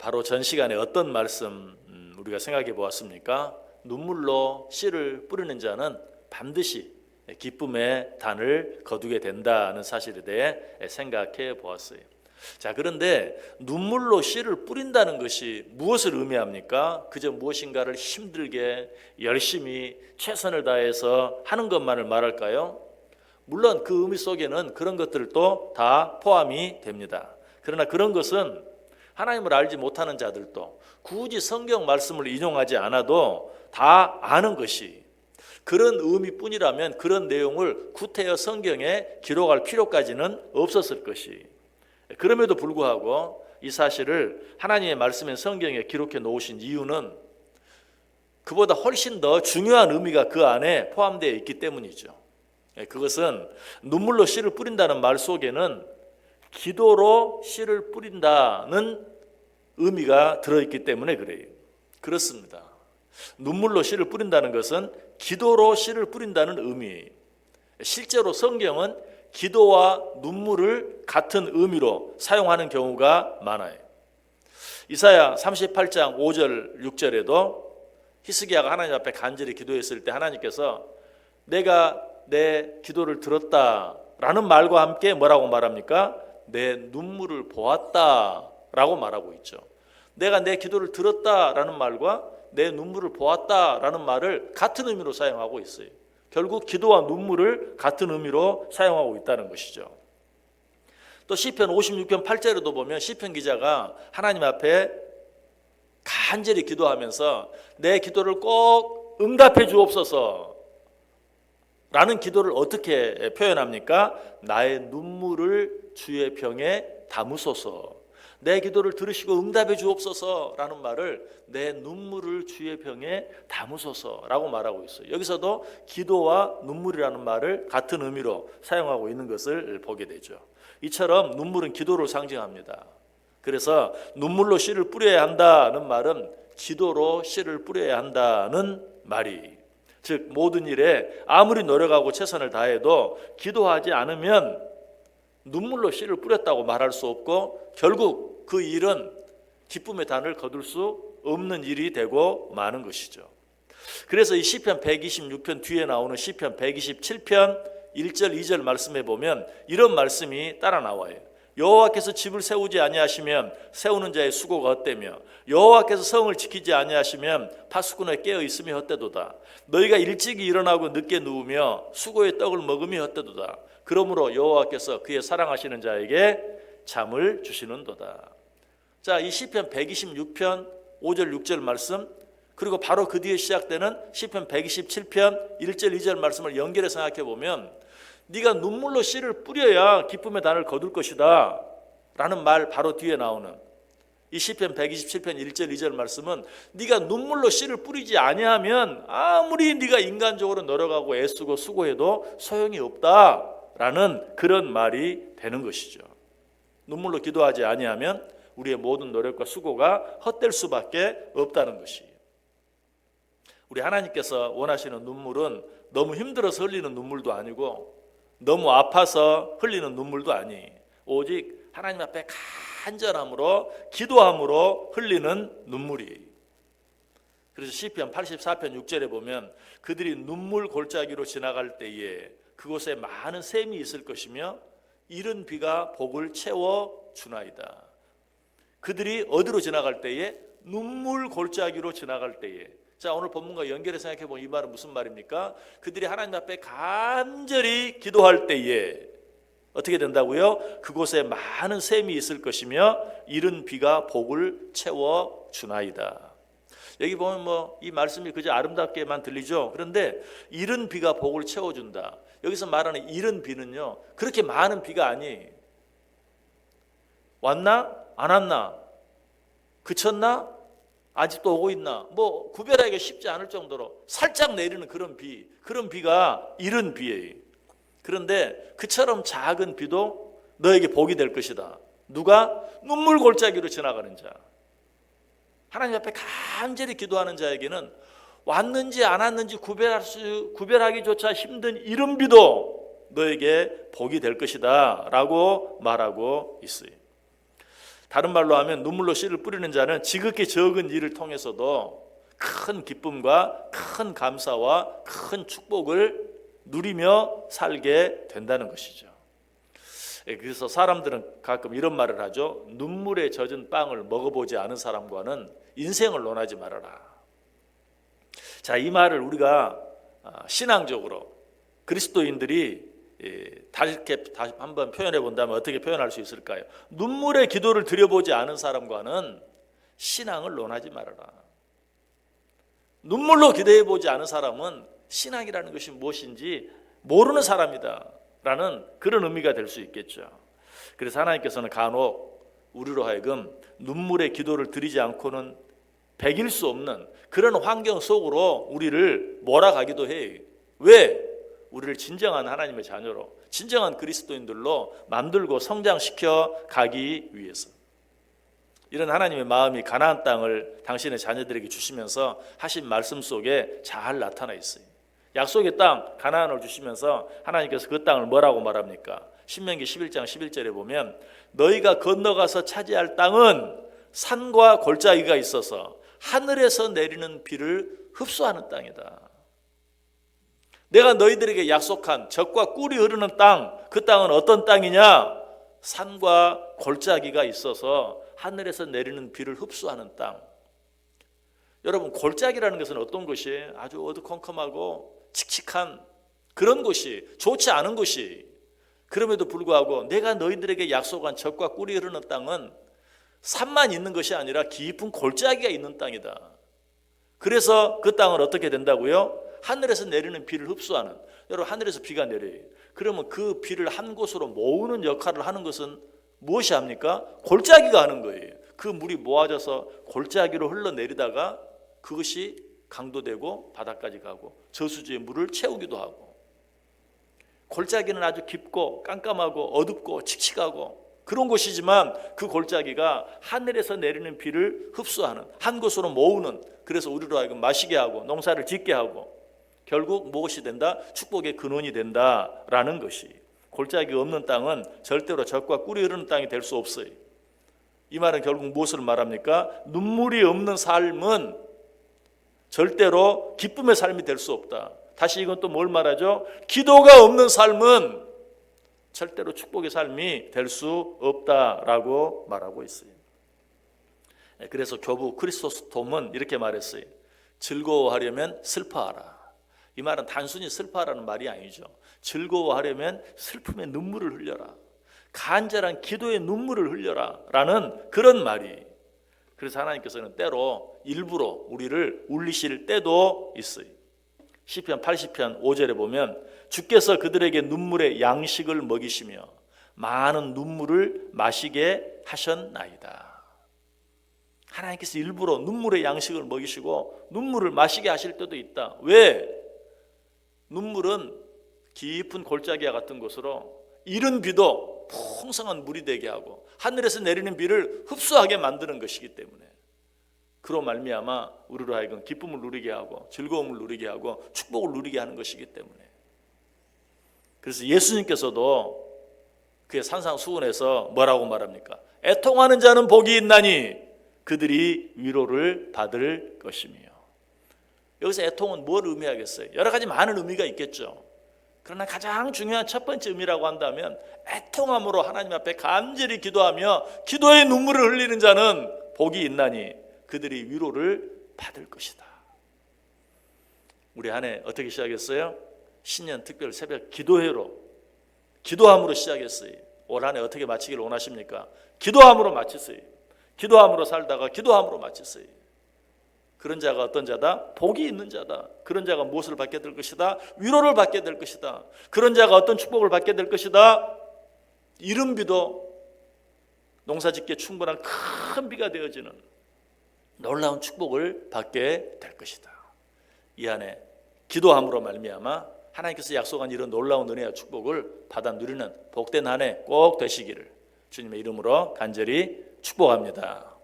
바로 전 시간에 어떤 말씀 우리가 생각해 보았습니까? 눈물로 씨를 뿌리는 자는 반드시 기쁨의 단을 거두게 된다는 사실에 대해 생각해 보았어요. 자, 그런데 눈물로 씨를 뿌린다는 것이 무엇을 의미합니까? 그저 무엇인가를 힘들게 열심히 최선을 다해서 하는 것만을 말할까요? 물론 그 의미 속에는 그런 것들도 다 포함이 됩니다. 그러나 그런 것은 하나님을 알지 못하는 자들도 굳이 성경 말씀을 인용하지 않아도 다 아는 것이, 그런 의미뿐이라면 그런 내용을 구태여 성경에 기록할 필요까지는 없었을 것이, 그럼에도 불구하고 이 사실을 하나님의 말씀인 성경에 기록해 놓으신 이유는 그보다 훨씬 더 중요한 의미가 그 안에 포함되어 있기 때문이죠. 그것은 눈물로 씨를 뿌린다는 말 속에는 기도로 씨를 뿌린다는 의미가 들어있기 때문에 그래요. 그렇습니다. 눈물로 씨를 뿌린다는 것은 기도로 씨를 뿌린다는 의미예요. 실제로 성경은 기도와 눈물을 같은 의미로 사용하는 경우가 많아요. 이사야 38장 5절 6절에도 히스기야가 하나님 앞에 간절히 기도했을 때 하나님께서 내가 내 기도를 들었다라는 말과 함께 뭐라고 말합니까? 내 눈물을 보았다라고 말하고 있죠. 내가 내 기도를 들었다라는 말과 내 눈물을 보았다라는 말을 같은 의미로 사용하고 있어요. 결국 기도와 눈물을 같은 의미로 사용하고 있다는 것이죠. 또 시편 56편 8절에도 보면 시편 기자가 하나님 앞에 간절히 기도하면서 내 기도를 꼭 응답해 주옵소서 라는 기도를 어떻게 표현합니까? 나의 눈물을 주의 병에 담으소서. 내 기도를 들으시고 응답해 주옵소서라는 말을 내 눈물을 주의 병에 담으소서라고 말하고 있어요. 여기서도 기도와 눈물이라는 말을 같은 의미로 사용하고 있는 것을 보게 되죠. 이처럼 눈물은 기도를 상징합니다. 그래서 눈물로 씨를 뿌려야 한다는 말은 기도로 씨를 뿌려야 한다는 말이, 즉 모든 일에 아무리 노력하고 최선을 다해도 기도하지 않으면 눈물로 씨를 뿌렸다고 말할 수 없고 결국 그 일은 기쁨의 단을 거둘 수 없는 일이 되고 마는 것이죠. 그래서 이 시편 126편 뒤에 나오는 시편 127편 1절 2절 말씀에 보면 이런 말씀이 따라 나와요. 여호와께서 집을 세우지 아니하시면 세우는 자의 수고가 헛되며 여호와께서 성을 지키지 아니하시면 파수꾼의 깨어 있음이 헛되도다. 너희가 일찍이 일어나고 늦게 누우며 수고의 떡을 먹음이 헛되도다. 그러므로 여호와께서 그의 사랑하시는 자에게 잠을 주시는도다. 자, 이 시편 126편 5절 6절 말씀, 그리고 바로 그 뒤에 시작되는 시편 127편 1절 2절 말씀을 연결해 생각해 보면 네가 눈물로 씨를 뿌려야 기쁨의 단을 거둘 것이다 라는 말 바로 뒤에 나오는 이 시편 127편 1절 2절 말씀은 네가 눈물로 씨를 뿌리지 아니하면 아무리 네가 인간적으로 노력하고 애쓰고 수고해도 소용이 없다라는 그런 말이 되는 것이죠. 눈물로 기도하지 아니하면 우리의 모든 노력과 수고가 헛될 수밖에 없다는 것이에요. 우리 하나님께서 원하시는 눈물은 너무 힘들어서 흘리는 눈물도 아니고 너무 아파서 흘리는 눈물도 아니, 오직 하나님 앞에 간절함으로 기도함으로 흘리는 눈물이. 그래서 시편 84편 6절에 보면 그들이 눈물 골짜기로 지나갈 때에 그곳에 많은 샘이 있을 것이며 이른 비가 복을 채워 주나이다. 그들이 어디로 지나갈 때에? 눈물 골짜기로 지나갈 때에. 자, 오늘 본문과 연결해 생각해 보면 이 말은 무슨 말입니까? 그들이 하나님 앞에 간절히 기도할 때에 어떻게 된다고요? 그곳에 많은 샘이 있을 것이며 이른 비가 복을 채워 주나이다. 여기 보면 이 말씀이 그저 아름답게만 들리죠. 그런데 이른 비가 복을 채워 준다. 여기서 말하는 이른 비는요, 그렇게 많은 비가 아니에요. 왔나? 안 왔나? 그쳤나? 아직도 오고 있나? 구별하기가 쉽지 않을 정도로 살짝 내리는 그런 비가 이른 비예요. 그런데 그처럼 작은 비도 너에게 복이 될 것이다. 누가? 눈물 골짜기로 지나가는 자. 하나님 앞에 간절히 기도하는 자에게는 왔는지 안 왔는지 구별하기조차 힘든 이른 비도 너에게 복이 될 것이다 라고 말하고 있어요. 다른 말로 하면 눈물로 씨를 뿌리는 자는 지극히 적은 일을 통해서도 큰 기쁨과 큰 감사와 큰 축복을 누리며 살게 된다는 것이죠. 그래서 사람들은 가끔 이런 말을 하죠. 눈물에 젖은 빵을 먹어보지 않은 사람과는 인생을 논하지 말아라. 자, 이 말을 우리가 신앙적으로 그리스도인들이 다시 한번 표현해 본다면 어떻게 표현할 수 있을까요? 눈물의 기도를 드려보지 않은 사람과는 신앙을 논하지 말아라. 눈물로 기도해 보지 않은 사람은 신앙이라는 것이 무엇인지 모르는 사람이다 라는 그런 의미가 될 수 있겠죠. 그래서 하나님께서는 간혹 우리로 하여금 눈물의 기도를 드리지 않고는 배길 수 없는 그런 환경 속으로 우리를 몰아가기도 해요. 왜? 우리를 진정한 하나님의 자녀로, 진정한 그리스도인들로 만들고 성장시켜 가기 위해서. 이런 하나님의 마음이 가나안 땅을 당신의 자녀들에게 주시면서 하신 말씀 속에 잘 나타나 있어요. 약속의 땅 가나안을 주시면서 하나님께서 그 땅을 뭐라고 말합니까? 신명기 11장 11절에 보면 너희가 건너가서 차지할 땅은 산과 골짜기가 있어서 하늘에서 내리는 비를 흡수하는 땅이다. 내가 너희들에게 약속한 젖과 꿀이 흐르는 땅, 그 땅은 어떤 땅이냐? 산과 골짜기가 있어서 하늘에서 내리는 비를 흡수하는 땅. 여러분, 골짜기라는 것은 어떤 것이에요? 아주 어두컴컴하고 칙칙한 그런 곳이, 좋지 않은 곳이. 그럼에도 불구하고 내가 너희들에게 약속한 젖과 꿀이 흐르는 땅은 산만 있는 것이 아니라 깊은 골짜기가 있는 땅이다. 그래서 그 땅은 어떻게 된다고요? 하늘에서 내리는 비를 흡수하는. 여러분, 하늘에서 비가 내려요. 그러면 그 비를 한 곳으로 모으는 역할을 하는 것은 무엇이 합니까? 골짜기가 하는 거예요. 그 물이 모아져서 골짜기로 흘러내리다가 그것이 강도되고 바다까지 가고 저수지의 물을 채우기도 하고. 골짜기는 아주 깊고 깜깜하고 어둡고 칙칙하고 그런 곳이지만 그 골짜기가 하늘에서 내리는 비를 흡수하는, 한 곳으로 모으는, 그래서 우리로 하여금 마시게 하고 농사를 짓게 하고 결국 무엇이 된다? 축복의 근원이 된다라는 것이. 골짜기 없는 땅은 절대로 젖과 꿀이 흐르는 땅이 될 수 없어요. 이 말은 결국 무엇을 말합니까? 눈물이 없는 삶은 절대로 기쁨의 삶이 될 수 없다. 다시 이건 또 뭘 말하죠? 기도가 없는 삶은 절대로 축복의 삶이 될 수 없다라고 말하고 있어요. 그래서 교부 크리소스톰은 이렇게 말했어요. 즐거워하려면 슬퍼하라. 이 말은 단순히 슬퍼하라는 말이 아니죠. 즐거워하려면 슬픔의 눈물을 흘려라. 간절한 기도의 눈물을 흘려라 라는 그런 말이. 그래서 하나님께서는 때로 일부러 우리를 울리실 때도 있어요. 시편 80편 5절에 보면 주께서 그들에게 눈물의 양식을 먹이시며 많은 눈물을 마시게 하셨나이다. 하나님께서 일부러 눈물의 양식을 먹이시고 눈물을 마시게 하실 때도 있다. 왜? 눈물은 깊은 골짜기와 같은 곳으로 이른 비도 풍성한 물이 되게 하고 하늘에서 내리는 비를 흡수하게 만드는 것이기 때문에, 그로 말미암아 우리로 하여금 기쁨을 누리게 하고 즐거움을 누리게 하고 축복을 누리게 하는 것이기 때문에. 그래서 예수님께서도 그의 산상수훈에서 뭐라고 말합니까? 애통하는 자는 복이 있나니 그들이 위로를 받을 것이며. 여기서 애통은 뭘 의미하겠어요? 여러 가지 많은 의미가 있겠죠. 그러나 가장 중요한 첫 번째 의미라고 한다면 애통함으로 하나님 앞에 간절히 기도하며 기도의 눈물을 흘리는 자는 복이 있나니 그들이 위로를 받을 것이다. 우리 한 해 어떻게 시작했어요? 신년 특별 새벽 기도회로, 기도함으로 시작했어요. 올 한 해 어떻게 마치기를 원하십니까? 기도함으로 마치세요. 기도함으로 살다가 기도함으로 마치세요. 그런 자가 어떤 자다? 복이 있는 자다. 그런 자가 무엇을 받게 될 것이다? 위로를 받게 될 것이다. 그런 자가 어떤 축복을 받게 될 것이다? 이른 비도 농사짓기에 충분한 큰 비가 되어지는 놀라운 축복을 받게 될 것이다. 이 안에 기도함으로 말미암아 하나님께서 약속한 이런 놀라운 은혜와 축복을 받아 누리는 복된 한 해 꼭 되시기를 주님의 이름으로 간절히 축복합니다.